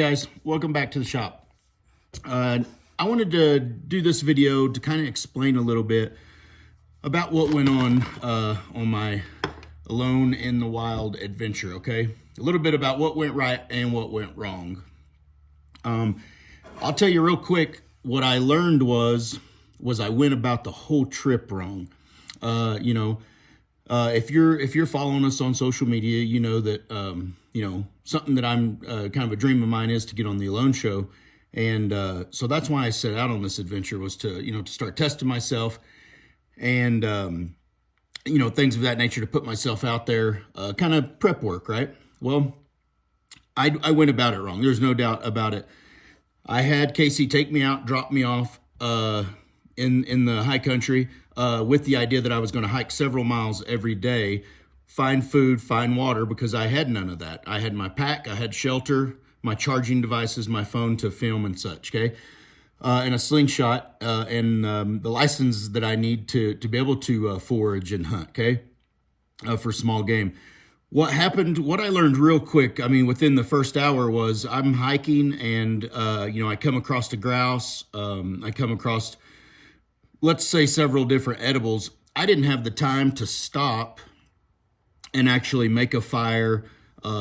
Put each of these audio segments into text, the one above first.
Guys, welcome back to the shop. I wanted to do this video to kind of explain a little bit about what went on my Alone in the Wild adventure, okay? A little bit about what went right and what went wrong. I'll tell you real quick, what I learned was I went about the whole trip wrong. If you're following us on social media, you know that something that I'm kind of a dream of mine is to get on the Alone Show, and so that's why I set out on this adventure, was to start testing myself and things of that nature, to put myself out there, kind of prep work, right? Well, I went about it wrong. There's no doubt about it. I had Casey take me out, drop me off in the high country, with the idea that I was going to hike several miles every day, find food, find water, because I had none of that. I had my pack, I had shelter, my charging devices, my phone to film and such, okay? And a slingshot, and the license that I need to be able to forage and hunt, okay? For small game. What happened, what I learned real quick, I mean, within the first hour, was I'm hiking and, I come across a grouse, I come across, let's say, several different edibles. I didn't have the time to stop and actually make a fire,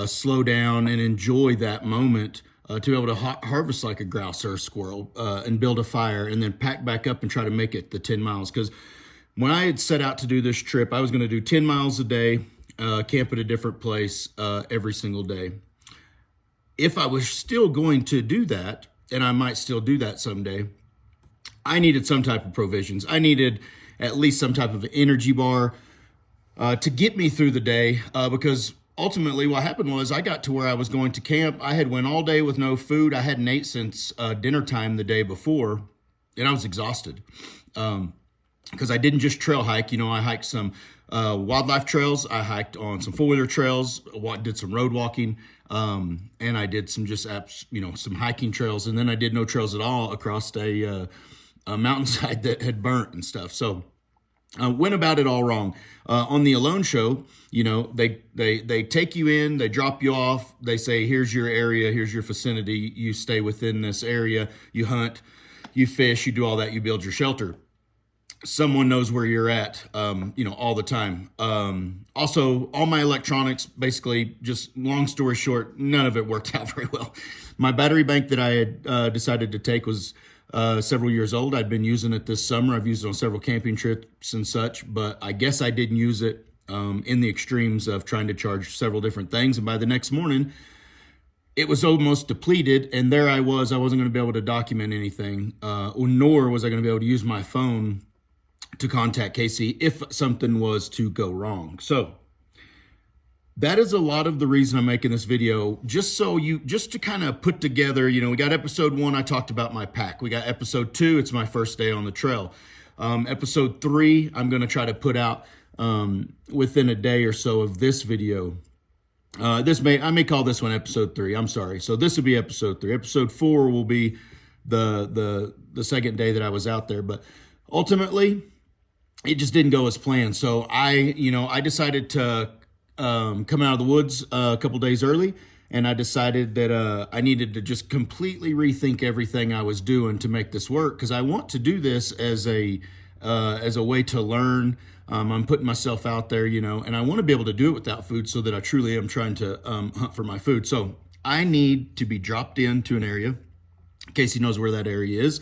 slow down and enjoy that moment, to be able to harvest like a grouse or a squirrel, and build a fire and then pack back up and try to make it the 10 miles. Because when I had set out to do this trip, I was going to do 10 miles a day, camp at a different place every single day. If I was still going to do that, and I might still do that someday, I needed some type of provisions. I needed at least some type of energy bar to get me through the day, because ultimately what happened was I got to where I was going to camp. I had went all day with no food. I hadn't ate since dinner time the day before, and I was exhausted because I didn't just trail hike. I hiked some wildlife trails. I hiked on some four-wheeler trails, did some road walking, and I did some some hiking trails, and then I did no trails at all across a mountainside that had burnt and stuff. So went about it all wrong. On the Alone Show, they take you in, they drop you off, they say, here's your area, here's your vicinity, you stay within this area, you hunt, you fish, you do all that, you build your shelter. Someone knows where you're at, all the time. Also, all my electronics, basically, just long story short, none of it worked out very well. My battery bank that I had decided to take was several years old. I'd been using it this summer. I've used it on several camping trips and such, but I guess I didn't use it in the extremes of trying to charge several different things. And by the next morning, it was almost depleted, and there I wasn't going to be able to document anything, nor was I going to be able to use my phone to contact Casey if something was to go wrong. So that is a lot of the reason I'm making this video, just to kind of put together, we got episode 1, I talked about my pack. We got episode 2, it's my first day on the trail. Episode 3, I'm going to try to put out within a day or so of this video. I may call this one episode 3. I'm sorry. So this will be episode 3. Episode 4 will be the second day that I was out there, but ultimately it just didn't go as planned. So I decided to come out of the woods a couple days early, and I decided that I needed to just completely rethink everything I was doing to make this work, because I want to do this as a way to learn. I'm putting myself out there, and I want to be able to do it without food, so that I truly am trying to hunt for my food. So I need to be dropped into an area. Casey knows where that area is.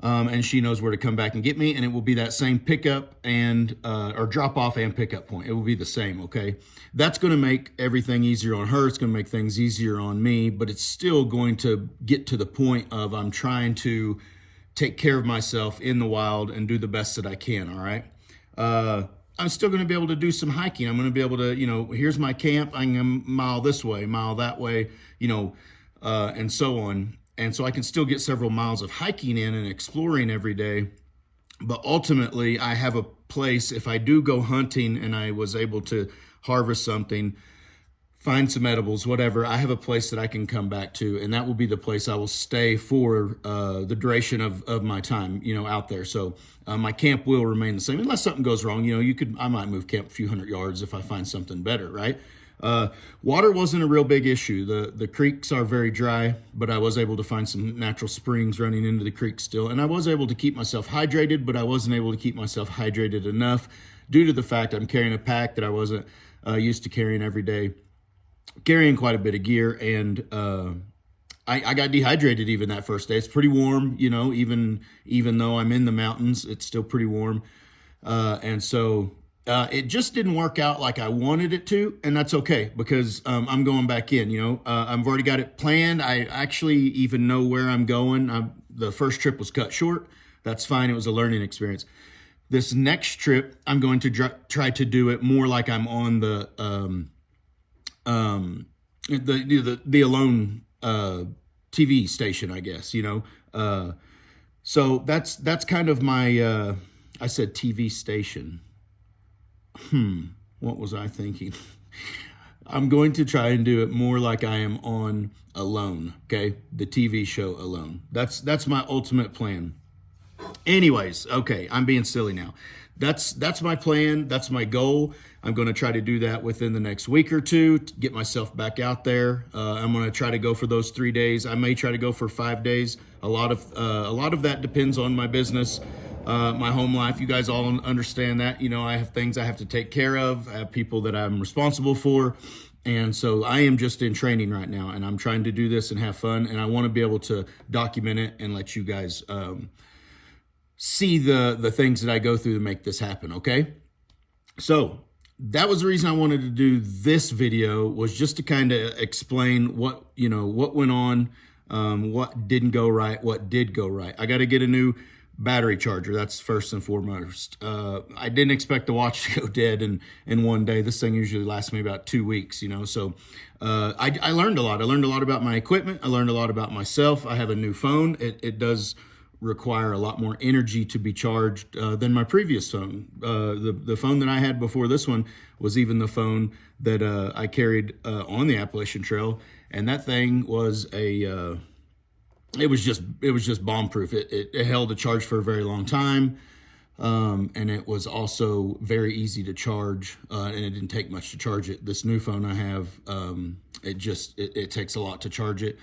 And she knows where to come back and get me, and it will be that same pickup and or drop off and pickup point. It will be the same, okay? That's going to make everything easier on her. It's going to make things easier on me, but it's still going to get to the point of I'm trying to take care of myself in the wild and do the best that I can, all right? I'm still going to be able to do some hiking. I'm going to be able to, here's my camp. I'm going to mile this way, mile that way, and so on. And so I can still get several miles of hiking in and exploring every day. But ultimately, I have a place, if I do go hunting and I was able to harvest something, find some edibles, whatever, I have a place that I can come back to. And that will be the place I will stay for the duration of my time, out there. So my camp will remain the same, unless something goes wrong. I might move camp a few hundred yards if I find something better, right? Water wasn't a real big issue. The creeks are very dry, but I was able to find some natural springs running into the creek still. And I was able to keep myself hydrated, but I wasn't able to keep myself hydrated enough due to the fact I'm carrying a pack that I wasn't used to carrying every day, carrying quite a bit of gear. And I got dehydrated even that first day. It's pretty warm, you know, even though I'm in the mountains, it's still pretty warm. And so it just didn't work out like I wanted it to, and that's okay because I'm going back in, you know. I've already got it planned. I actually even know where I'm going. The first trip was cut short. That's fine. It was a learning experience. This next trip, I'm going to try to do it more like I'm on the Alone TV station, I guess, you know. So that's kind of my I said TV station. What was I thinking? I'm going to try and do it more like I am on Alone, okay? The TV show Alone. That's my ultimate plan. Anyways, okay, I'm being silly now. That's my plan. That's my goal. I'm going to try to do that within the next week or two to get myself back out there. I'm going to try to go for those 3 days. I may try to go for 5 days. A lot of that depends on my business, my home life. You guys all understand that. You know, I have things I have to take care of. I have people that I'm responsible for. And so I am just in training right now, and I'm trying to do this and have fun. And I want to be able to document it and let you guys see the things that I go through to make this happen, okay? So that was the reason I wanted to do this video, was just to kind of explain what went on, what didn't go right, what did go right. I got to get a new battery charger. That's first and foremost. I didn't expect the watch to go dead in one day. This thing usually lasts me about 2 weeks, you know. So I learned a lot. I learned a lot about my equipment. I learned a lot about myself. I have a new phone. It does require a lot more energy to be charged than my previous phone. The phone that I had before this one was even the phone that I carried on the Appalachian Trail, and that thing was it was just bomb proof. It held a charge for a very long time, and it was also very easy to charge, and it didn't take much to charge it. This new phone I have, it takes a lot to charge it.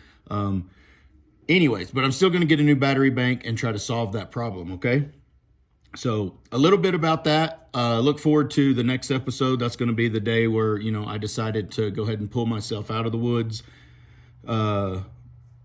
Anyways, but I'm still going to get a new battery bank and try to solve that problem, okay? So a little bit about that. Look forward to the next episode. That's going to be the day where, you know, I decided to go ahead and pull myself out of the woods,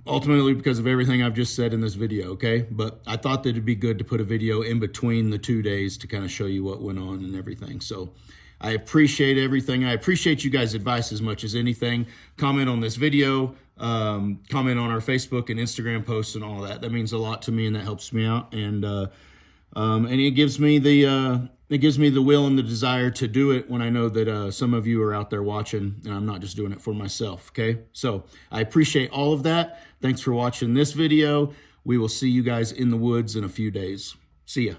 ultimately because of everything I've just said in this video, okay? But I thought that it'd be good to put a video in between the 2 days to kind of show you what went on and everything. So I appreciate everything. I appreciate you guys' advice as much as anything. Comment on this video. Comment on our Facebook and Instagram posts and all that. That means a lot to me, and that helps me out. And it gives me the will and the desire to do it when I know that some of you are out there watching, and I'm not just doing it for myself. Okay, so I appreciate all of that. Thanks for watching this video. We will see you guys in the woods in a few days. See ya.